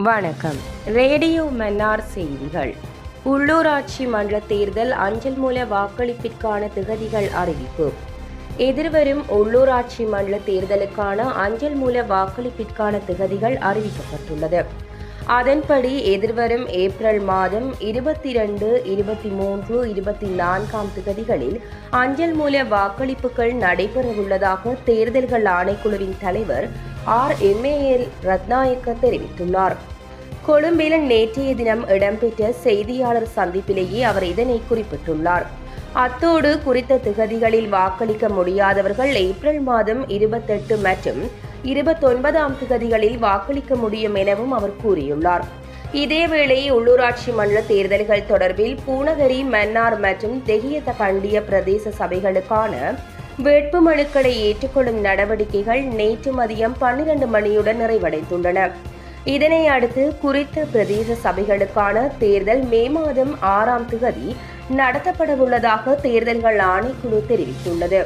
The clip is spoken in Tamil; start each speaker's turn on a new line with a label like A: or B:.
A: வணக்கம். ரேடியோ மன்னார் செய்திகள். உள்ளூராட்சி மன்ற தேர்தல் அஞ்சல் மூல வாக்களிப்பிற்கான திகதிகள் அறிவிப்பு. எதிர்வரும் உள்ளூராட்சி மன்ற தேர்தலுக்கான அஞ்சல் மூல வாக்களிப்பிற்கான திகதிகள் அறிவிக்கப்பட்டுள்ளது. அதன்படி எதிர்வரும் ஏப்ரல் மாதம் 22, 23, 24 திகதிகளில் அஞ்சல் மூல வாக்களிப்புகள் நடைபெறவுள்ளதாக தேர்தல்கள் ஆணைக்குழுவின் தலைவர் RMAL ரத்நாயக்க தெரிவித்துள்ளார். கொழும்பில் நேற்றைய தினம் இடம்பெற்ற செய்தியாளர் சந்திப்பிலேயே அவர் இதனை குறிப்பிட்டுள்ளார். அத்தோடு குறித்த திகதிகளில் வாக்களிக்க முடியாதவர்கள் ஏப்ரல் மாதம் 28 மற்றும் 29 திகதிகளில் வாக்களிக்க முடியும் எனவும் அவர் கூறியுள்ளார். இதேவேளை உள்ளூராட்சி மன்ற தேர்தல்கள் தொடர்பில் பூநகரி, மன்னார் மற்றும் தெஹியத கண்டிய பிரதேச சபைகளுக்கான வேட்புமனுக்களை ஏற்றுக்கொள்ளும் நடவடிக்கைகள் நேற்று மதியம் 12 மணியுடன் நிறைவடைந்துள்ளன. இதனை அடுத்து குறித்த பிரதேச சபைகளுக்கான தேர்தல் மே மாதம் 6 திகதி நடத்தப்படவுள்ளதாக தேர்தல்கள் ஆணைக்குழு தெரிவித்துள்ளது.